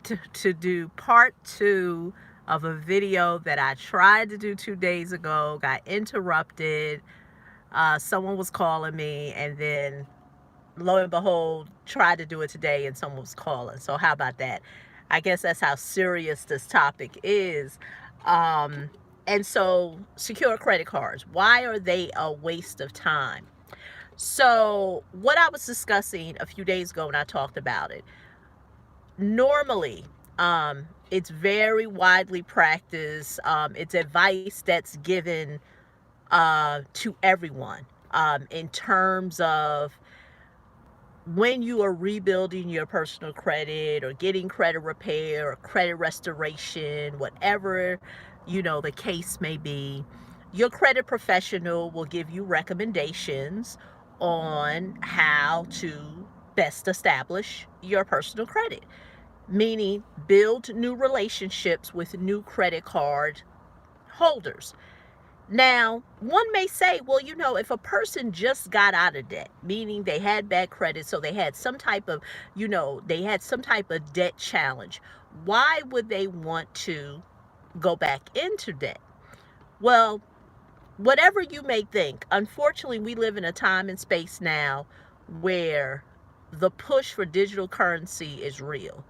to do part two of a video that I tried to do 2 days ago, got interrupted. Someone was calling me, and then lo and behold, tried to do it today, and someone was calling. So, how about that? I guess that's how serious this topic is. Um, and so, secure credit cards, why are they a waste of time? So, what I was discussing a few days ago when I talked about it, normally, it's very widely practiced. It's advice that's given to everyone in terms of when you are rebuilding your personal credit or getting credit repair or credit restoration, whatever the case may be, your credit professional will give you recommendations on how to best establish your personal credit, meaning build new relationships with new credit card holders. Now, one may say, well, if a person just got out of debt, meaning they had bad credit, so they had some type of, debt challenge, why would they want to go back into debt? Well, whatever you may think, unfortunately, we live in a time and space now where the push for digital currency is real.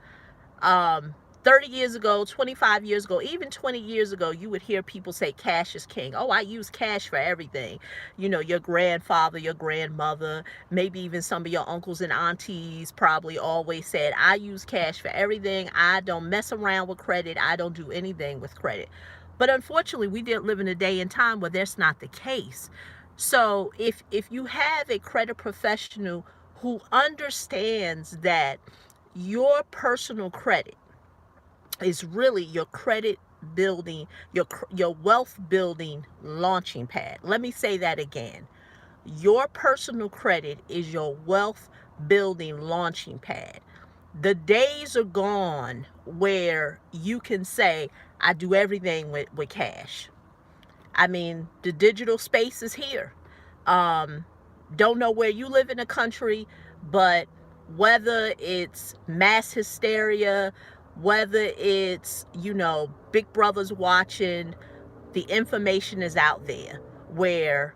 um 30 years ago, 25 years ago, even 20 years ago, you would hear people say cash is king. Oh, I use cash for everything. Your grandfather, your grandmother, maybe even some of your uncles and aunties probably always said, I use cash for everything. I don't mess around with credit. I don't do anything with credit. But unfortunately, we did live in a day and time where that's not the case. So if you have a credit professional who understands that your personal credit is really your credit building, your wealth building launching pad. Let me say that again. Your personal credit is your wealth building launching pad. The days are gone where you can say, I do everything with cash. I mean, the digital space is here. Um, don't know where you live in the country, but whether it's mass hysteria, whether it's, Big Brother's watching, the information is out there where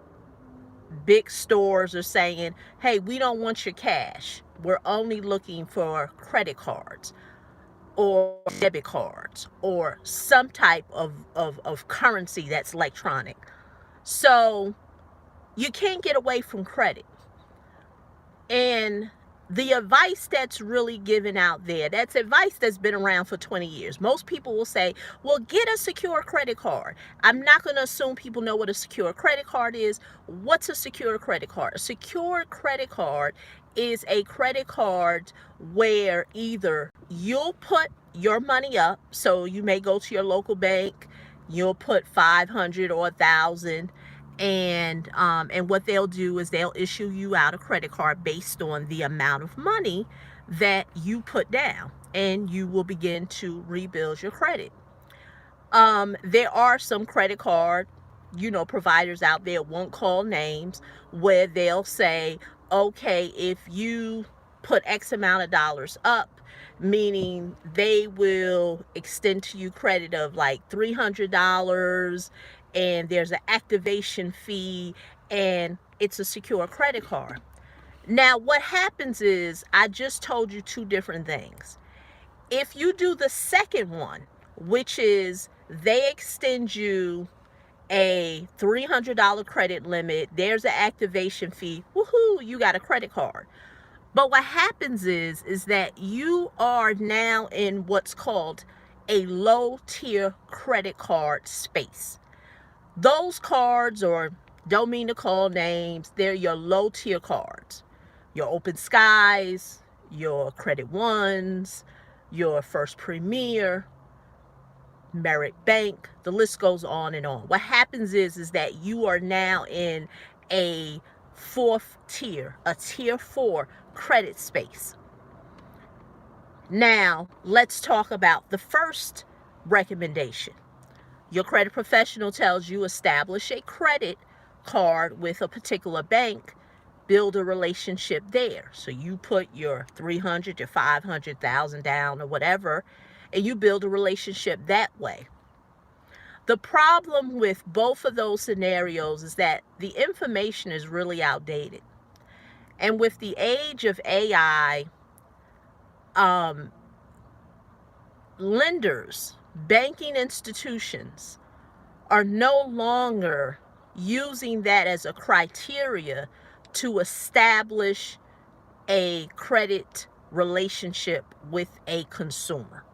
big stores are saying, hey, we don't want your cash. We're only looking for credit cards or debit cards or some type of currency that's electronic. So you can't get away from credit. And the advice that's really given out there, that's advice that's been around for 20 years. Most people will say, well, get a secure credit card. I'm not going to assume people know what a secure credit card is. What's a secure credit card? A secure credit card is a credit card where either you'll put your money up, so you may go to your local bank, you'll put 500 or 1,000, and what they'll do is they'll issue you out a credit card based on the amount of money that you put down, and you will begin to rebuild your credit. There are some credit card providers out there, won't call names, where they'll say, okay, if you put X amount of dollars up, meaning they will extend to you credit of like $300, and there's an activation fee, and it's a secure credit card. Now, what happens is, I just told you two different things. If you do the second one, which is they extend you a $300 credit limit, there's an activation fee, woohoo, you got a credit card. But what happens is that you are now in what's called a low tier credit card space. Those cards, or don't mean to call names, they're your low tier cards. Your Open Skies, your Credit Ones, your First Premier, Merit Bank, the list goes on and on. What happens is that you are now in a fourth tier, a tier 4 credit space. Now, let's talk about the first recommendation. Your credit professional tells you establish a credit card with a particular bank build a relationship there. So you put your 300 to 500,000 down or whatever, and you build a relationship that way. The problem with both of those scenarios is that the information is really outdated. And with the age of AI, um, lenders, banking institutions are no longer using that as a criteria to establish a credit relationship with a consumer,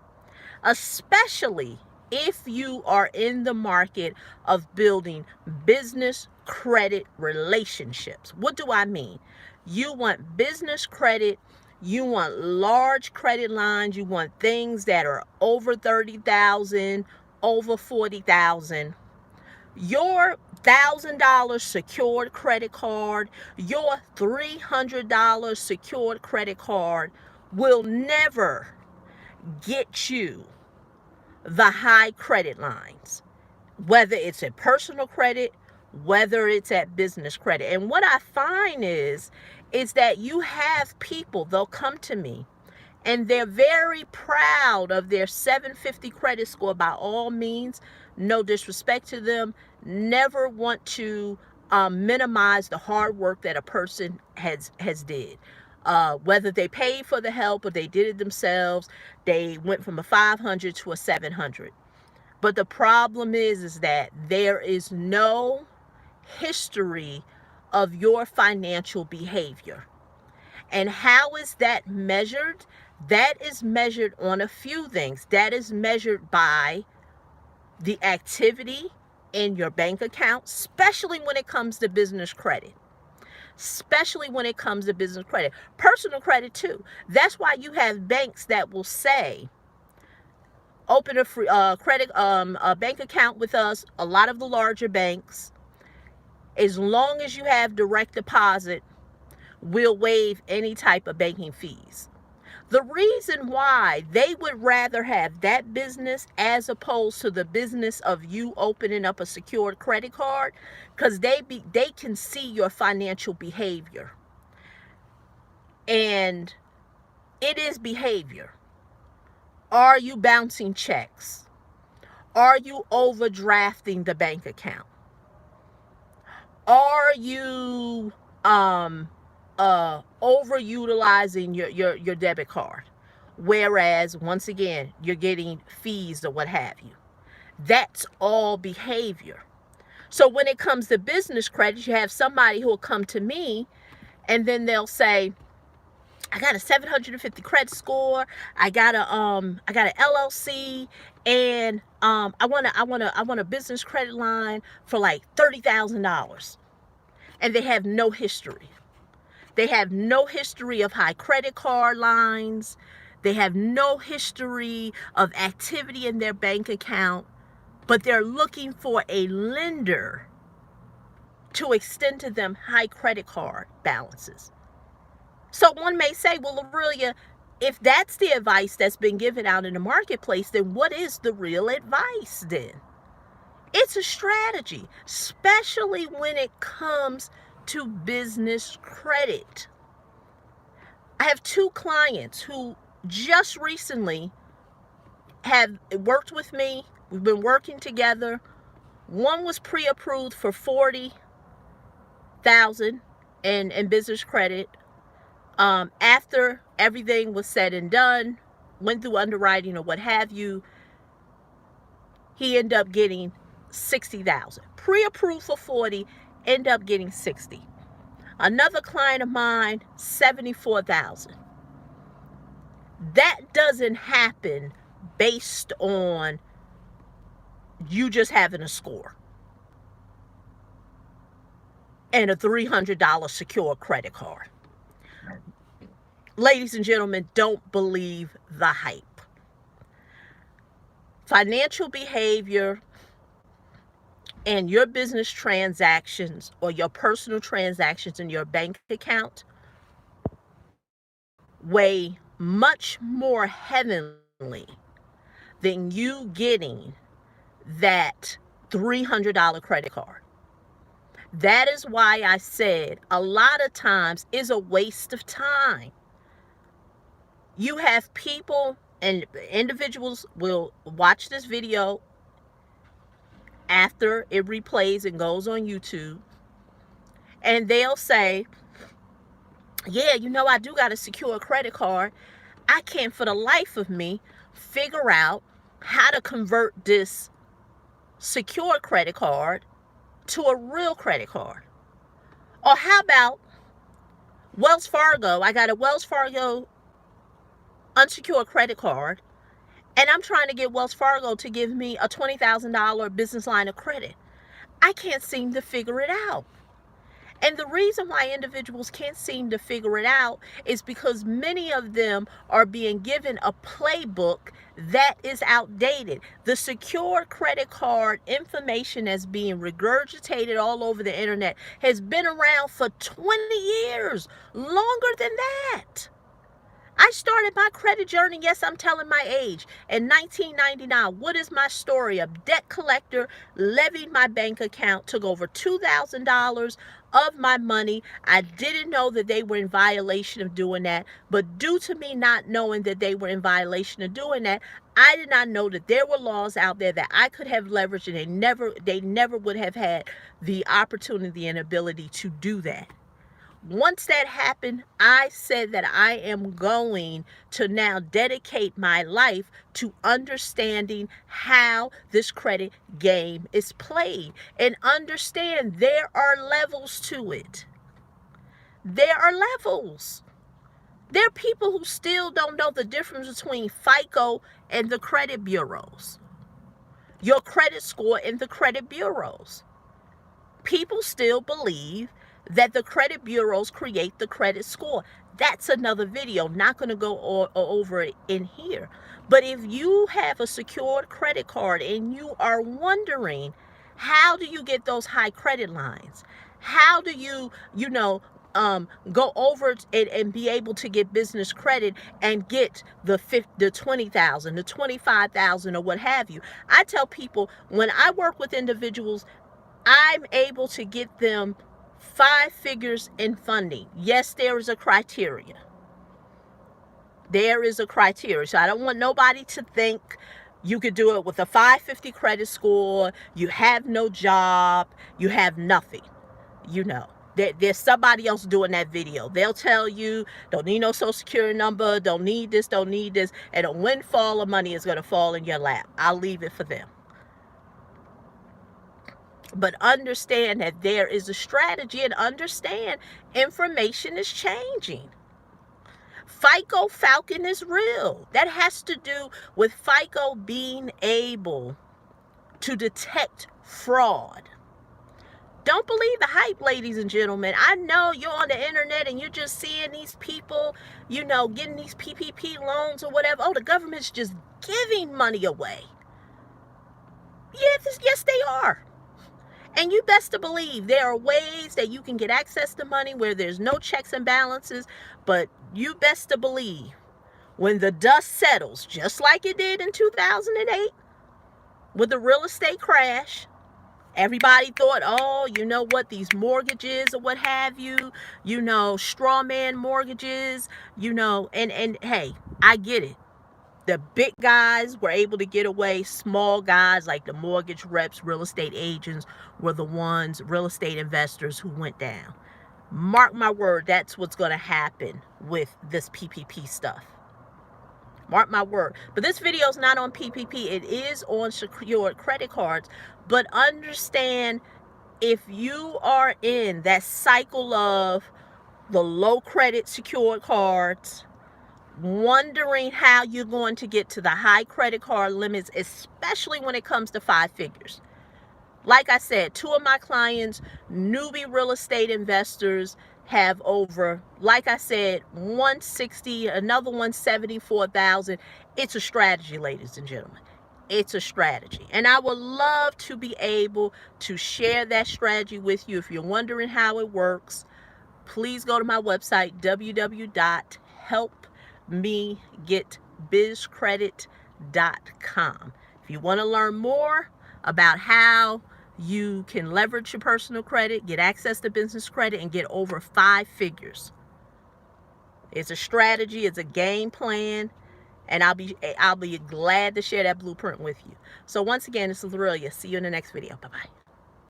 especially if you are in the market of building business credit relationships. What do I mean? You want business credit, you want large credit lines, you want things that are over 30,000, over 40,000. Your $1,000 secured credit card, your $300 secured credit card will never get you the high credit lines, whether it's at personal credit, whether it's at business credit. And what I find is that you have people, they'll come to me and they're very proud of their 750 credit score by all means. No disrespect to them. Never want to minimize the hard work that a person has did. Whether they paid for the help or they did it themselves, they went from a 500 to a 700. But the problem is that there is no history of your financial behavior. And how is that measured? That is measured on a few things. That is measured by the activity in your bank account, especially when it comes to business credit. Especially when it comes to business credit. Personal credit too. That's why you have banks that will say, open a free credit a bank account with us. A lot of the larger banks, as long as you have direct deposit, will waive any type of banking fees. The reason why they would rather have that business as opposed to the business of you opening up a secured credit card, because they can see your financial behavior. And it is behavior. Are you bouncing checks? Are you overdrafting the bank account? Are you overutilizing your debit card? Whereas, once again, you're getting fees or what have you. That's all behavior. So when it comes to business credit, you have somebody who will come to me and then they'll say, I got a 750 credit score. I got an LLC, and I want a business credit line for like $30,000. And they have no history. They have no history of high credit card lines. They have no history of activity in their bank account, but they're looking for a lender to extend to them high credit card balances. So one may say, well, Aurelia, if that's the advice that's been given out in the marketplace, then what is the real advice then? It's a strategy, especially when it comes to business credit. I have two clients who just recently have worked with me. We've been working together. One was pre-approved for $40,000 in business credit. After everything was said and done, went through underwriting or what have you, he ended up getting $60,000. Pre-approved for 40, end up getting 60. Another client of mine, 74,000. That doesn't happen based on you just having a score and a $300 secure credit card. Ladies and gentlemen, don't believe the hype. Financial behavior and your business transactions or your personal transactions in your bank account weigh much more heavily than you getting that $300 credit card. That is why I said a lot of times is a waste of time. You have people and individuals will watch this video after it replays and goes on YouTube, and they'll say, yeah, I do got a secure credit card. I can't for the life of me figure out how to convert this secure credit card to a real credit card. Or how about Wells Fargo? I got a Wells Fargo unsecured credit card, and I'm trying to get Wells Fargo to give me a $20,000 business line of credit. I can't seem to figure it out. And the reason why individuals can't seem to figure it out is because many of them are being given a playbook that is outdated. The secure credit card information that's being regurgitated all over the internet has been around for 20 years, longer than that. I started my credit journey, yes, I'm telling my age, in 1999. What is my story? A debt collector levied my bank account, took over $2,000 of my money. I didn't know that they were in violation of doing that, but due to me not knowing that they were in violation of doing that, I did not know that there were laws out there that I could have leveraged, and they never would have had the opportunity and ability to do that. Once that happened, I said that I am going to now dedicate my life to understanding how this credit game is played, and understand there are levels to it. There are levels. There are people who still don't know the difference between FICO and the credit bureaus, your credit score and the credit bureaus. People still believe that the credit bureaus create the credit score. That's another video. Not going to go over it in here. But if you have a secured credit card and you are wondering, how do you get those high credit lines? How do you, go over and be able to get business credit and get the 20,000, the 25,000, or what have you? I tell people, when I work with individuals, I'm able to get them 5 figures in funding. Yes, there is a criteria. There is a criteria. So I don't want nobody to think you could do it with a 550 credit score, you have no job, you have nothing. There's somebody else doing that video. They'll tell you, don't need no social security number, don't need this, and a windfall of money is going to fall in your lap. I'll leave it for them. But understand that there is a strategy, and understand information is changing. FICO Falcon is real. That has to do with FICO being able to detect fraud. Don't believe the hype, ladies and gentlemen. I know you're on the internet and you're just seeing these people, getting these PPP loans or whatever. Oh, the government's just giving money away. Yes, they are. And you best to believe there are ways that you can get access to money where there's no checks and balances. But you best to believe, when the dust settles, just like it did in 2008 with the real estate crash, everybody thought, oh, you know what, these mortgages or what have you, straw man mortgages, and hey, I get it. The big guys were able to get away. Small guys like the mortgage reps, real estate agents were the ones, real estate investors, who went down. Mark my word, that's what's going to happen with this PPP stuff. Mark my word. But this video is not on PPP. It is on secured credit cards. But understand, if you are in that cycle of the low credit secured cards, wondering how you're going to get to the high credit card limits, especially when it comes to 5 figures. Like I said, 2 of my clients, newbie real estate investors, have over, like I said, 160, another 174,000. It's a strategy, ladies and gentlemen. It's a strategy. And I would love to be able to share that strategy with you. If you're wondering how it works, please go to my website, www.helpmegetbizcredit.com. If you want to learn more about how You can leverage your personal credit, get access to business credit, and get over 5 figures. It's a strategy, it's a game plan, and I'll be glad to share that blueprint with you. So once again, this is Aurelia. See you in the next video. Bye-bye.